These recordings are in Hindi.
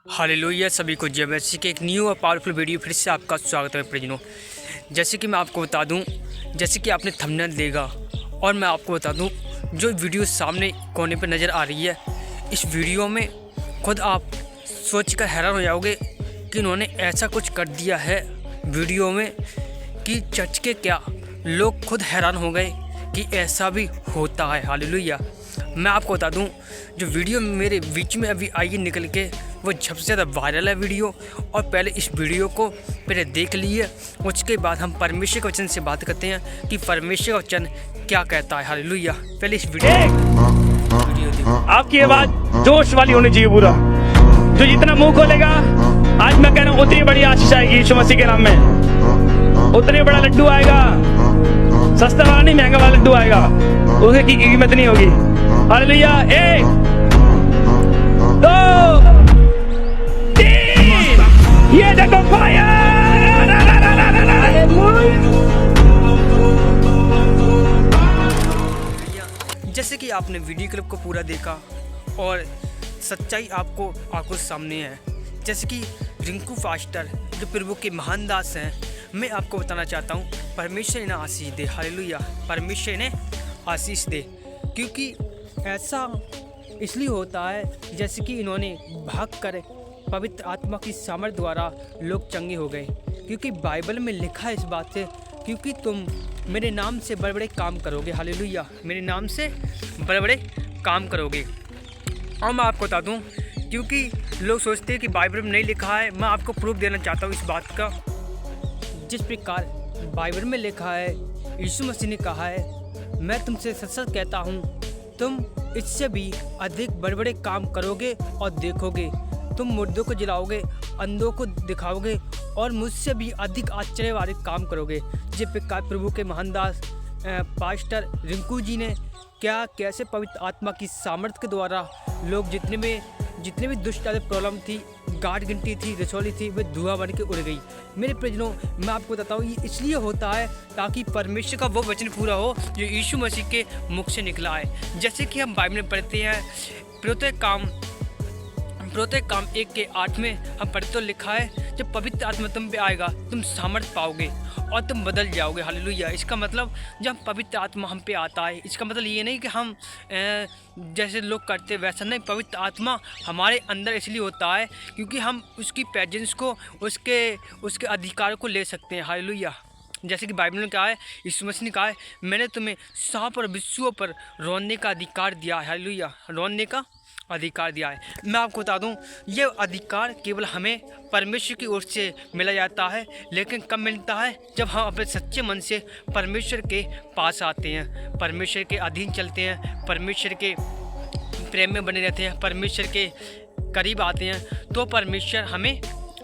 हालेलुया। सभी को जय मसीह के एक न्यू और पावरफुल वीडियो फिर से आपका स्वागत है प्रियजनों। जैसे कि मैं आपको बता दूं, जैसे कि आपने थंबनेल देगा और मैं आपको बता दूं, जो वीडियो सामने कोने पर नज़र आ रही है, इस वीडियो में खुद आप सोच कर हैरान हो जाओगे कि इन्होंने ऐसा कुछ कर दिया है वीडियो में कि चर्च के क्या लोग खुद हैरान हो गए कि ऐसा भी होता है। हालेलुया। मैं आपको बता दूं, जो वीडियो मेरे बीच में अभी आई निकल के, वो सबसे ज़्यादा वायरल है वीडियो। और पहले इस वीडियो को पहले देख लीजिए, उसके बाद हम परमेश्वर के वचन से बात करते हैं कि परमेश्वर का वचन क्या कहता है। हालेलुया। पहले इस वीडियो देखो। आपकी आवाज जोश वाली होनी चाहिए पूरा। जो जितना मुंह खोलेगा, आज मैं कह रहा हूँ उतनी बड़ी आशीष आएगी यीशु मसीह के नाम में। उतनी बड़ा लड्डू आएगा, सस्ता वाला नहीं, महंगा वाला लड्डू आएगा, उसकी कीमत नहीं होगी। हालेलुया। 1 2 3 ये देखो फायर। जैसे कि आपने वीडियो क्लिप को पूरा देखा और सच्चाई आपको आंखों सामने है। जैसे कि रिंकू फास्टर जो प्रभु के महान दास हैं, मैं आपको बताना चाहता हूँ, परमेश्वर इन्हें आशीष दे। हालेलुया। परमेश्वर इन्हें आशीष दे, क्योंकि ऐसा इसलिए होता है जैसे कि इन्होंने भाग कर पवित्र आत्मा की सामर्थ द्वारा लोग चंगे हो गए। क्योंकि बाइबल में लिखा है इस बात से, क्योंकि तुम मेरे नाम से बड़े बड़े काम करोगे। हालेलुया। मेरे नाम से बड़े बड़े काम करोगे। और मैं आपको बता दूं, क्योंकि लोग सोचते हैं कि बाइबल में नहीं लिखा है, मैं आपको प्रूफ देना चाहता हूं इस बात का। जिस प्रकार बाइबल में लिखा है, यीशु मसीह ने कहा है, मैं तुमसे सच सच कहता हूं, तुम इससे भी अधिक बड़े बड़े काम करोगे और देखोगे। तुम मुर्दों को जिलाओगे, अंधों को दिखाओगे और मुझसे भी अधिक आश्चर्य वाले काम करोगे। जिस प्रकार प्रभु के महान दास पास्टर रिंकू जी ने कैसे पवित्र आत्मा की सामर्थ्य के द्वारा लोग जितने भी दुष्ट प्रॉब्लम थी, गांठ गिनती थी, रसौली थी, वे धुआं बन के उड़ गई। मेरे प्रियजनों, मैं आपको बताता हूँ, ये इसलिए होता है ताकि परमेश्वर का वो वचन पूरा हो जो यीशु मसीह के मुख से निकला है। जैसे कि हम बाइबल में पढ़ते हैं, प्रत्येक काम 1:8 में हम पढ़ते, तो लिखा है, जब पवित्र आत्मा तुम पे आएगा, तुम सामर्थ पाओगे और तुम बदल जाओगे। हालेलुया। इसका मतलब जब पवित्र आत्मा हम पे आता है, इसका मतलब ये नहीं कि हम जैसे लोग करते वैसा नहीं। पवित्र आत्मा हमारे अंदर इसलिए होता है क्योंकि हम उसकी प्रेजेंस को, उसके अधिकार को ले सकते हैं। हालेलुया। जैसे कि बाइबल में कहा है, यीशु मसीह ने कहा है, मैंने तुम्हें सांप और बिच्छुओं पर रोने का अधिकार दिया है। हालेलुया। रोने का अधिकार दिया है। मैं आपको बता दूं, ये अधिकार केवल हमें परमेश्वर की ओर से मिला जाता है, लेकिन कब मिलता है? जब हम अपने सच्चे मन से परमेश्वर के पास आते हैं, परमेश्वर के अधीन चलते हैं, परमेश्वर के प्रेम में बने रहते हैं, परमेश्वर के करीब आते हैं, तो परमेश्वर हमें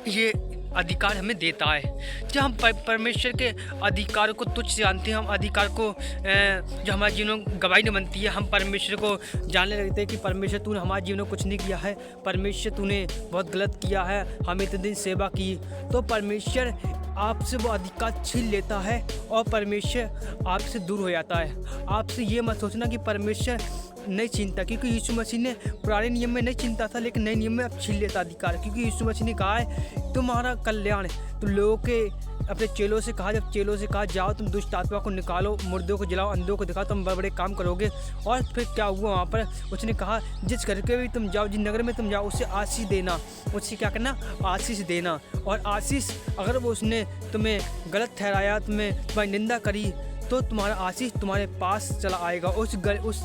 ये अधिकार हमें देता है। जब हम परमेश्वर के अधिकार को तुच्छ जानते हैं, हम अधिकार को जो हमारे जीवन में गवाही नहीं बनती है, हम परमेश्वर को जानने लगते हैं कि परमेश्वर तूने हमारे जीवन में कुछ नहीं किया है, परमेश्वर तूने बहुत गलत किया है, हम इतने दिन सेवा की, तो परमेश्वर आपसे वो अधिकार छीन लेता है और परमेश्वर आपसे दूर हो जाता है। आपसे ये मत सोचना कि परमेश्वर नहीं छीनता, क्योंकि यीशु मसीह ने पुराने नियम में नहीं छीनता था, लेकिन नए नियम में अब छीन लेता अधिकार। क्योंकि यीशु मसीह ने कहा है, तुम्हारा कल्याण, तो लोगों के अपने चेलों से कहा, जब चेलों से कहा, जाओ तुम दुष्ट आत्मा को निकालो, मुर्दों को जलाओ, अंधों को दिखाओ, तुम बड़े बड़े काम करोगे। और फिर क्या हुआ वहाँ पर? उसने कहा, जिस घर के भी तुम जाओ, जिस नगर में तुम जाओ, उससे आशीष देना, उससे क्या करना? आशीष देना। और आशीष अगर वो उसने तुम्हें गलत ठहराया, तुम्हारी निंदा करी, तो तुम्हारा आशीष तुम्हारे पास चला आएगा। उस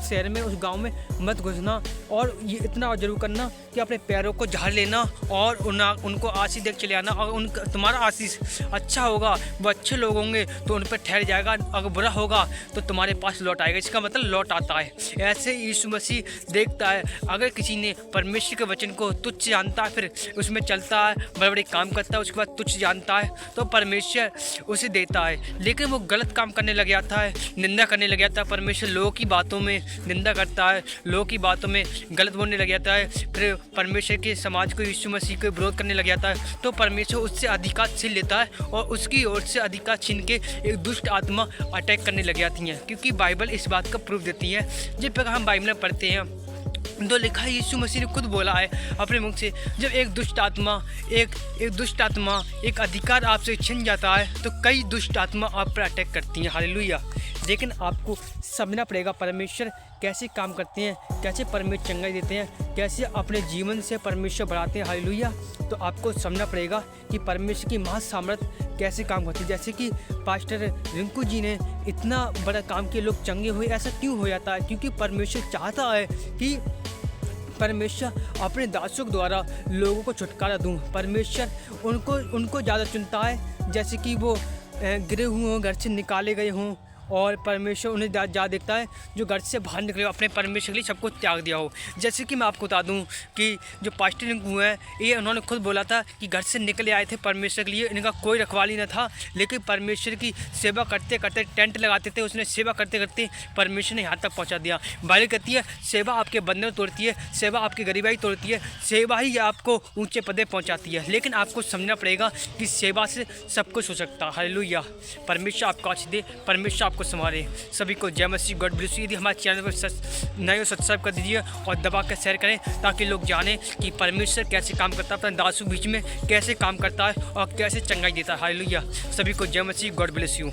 शहर में, उस गांव में मत घुसना, और ये इतना जरूर करना कि अपने पैरों को झाड़ लेना और उनको आशीष देख चले आना। अगर तुम्हारा आशीष अच्छा होगा, वो अच्छे लोग होंगे, तो उन पर ठहर जाएगा। अगर बुरा होगा तो तुम्हारे पास लौट आएगा। इसका मतलब लौट आता है। ऐसे यीशु मसीह देखता है, अगर किसी ने परमेश्वर के वचन को तुच्छ जानता है, फिर उसमें चलता है, बड़े बड़े काम करता है, उसके बाद तुच्छ जानता है, तो परमेश्वर उसे देता है। लेकिन वो गलत काम करने लग जाता है, निंदा करने लग जाता है, परमेश्वर लोगों की बातों में निंदा करता है, लोगों की बातों में गलत बोलने लग जाता है, फिर परमेश्वर के समाज को, यीशु मसीह को विरोध करने लग जाता है, तो परमेश्वर उससे अधिकार छीन लेता है और उसकी ओर से अधिकार छीन के एक दुष्ट आत्मा अटैक करने लग जाती हैं। क्योंकि बाइबल इस बात का प्रूफ देती है। जिस प्रकार हम बाइबल में पढ़ते हैं, तो लिखा है, यीशु मसीह ने खुद बोला है अपने मुख से, जब एक दुष्ट आत्मा एक अधिकार आपसे छीन जाता है तो कई दुष्ट आत्मा आप पर अटैक करती हैं। हालेलुया। लेकिन आपको समझना पड़ेगा परमेश्वर कैसे काम करते हैं, कैसे परमेश्वर चंगाई देते हैं, कैसे अपने जीवन से परमेश्वर बढ़ाते हैं। हालेलुया। तो आपको समझना पड़ेगा कि परमेश्वर की महासामर्थ कैसे काम करती है। जैसे कि पास्टर रिंकू जी ने इतना बड़ा काम किया, लोग चंगे हुए, ऐसा क्यों हो जाता है? क्योंकि परमेश्वर चाहता है कि परमेश्वर अपने दासों के द्वारा लोगों को छुटकारा दूं। परमेश्वर उनको ज़्यादा चुनता है, जैसे कि वो गिरे हुए हों, घर से निकाले गए हों, और परमेश्वर उन्हें ज़्यादा देखता है जो घर से बाहर निकले, अपने परमेश्वर के लिए सबको त्याग दिया हो। जैसे कि मैं आपको बता दूं कि जो पास्टर रिंकू हैं, ये उन्होंने खुद बोला था कि घर से निकले आए थे परमेश्वर के लिए, इनका कोई रखवाली न था, लेकिन परमेश्वर की सेवा करते करते, टेंट लगाते थे, उसने सेवा करते करते परमेश्वर ने यहाँ तक पहुँचा दिया। बाइबल कहती है सेवा आपके बंधन तोड़ती है, सेवा आपकी गरीबाई तोड़ती है, सेवा ही आपको ऊँचे पदे पहुँचाती है। लेकिन आपको समझना पड़ेगा कि सेवा से सब कुछ हो सकता है। हालेलुया। परमेश्वर आपको आशीष दे, परमेश्वर आपको संभाले। सभी को जय मसीह, गॉड ब्लेस यू। यदि हमारे चैनल पर नए हो सब्सक्राइब कर दीजिए और दबा कर शेयर करें, ताकि लोग जानें कि परमेश्वर कैसे काम करता है, अपने दासों बीच में कैसे काम करता है और कैसे चंगाई देता है। हालेलुया। सभी को जय मसीह, गॉड ब्लेस यू।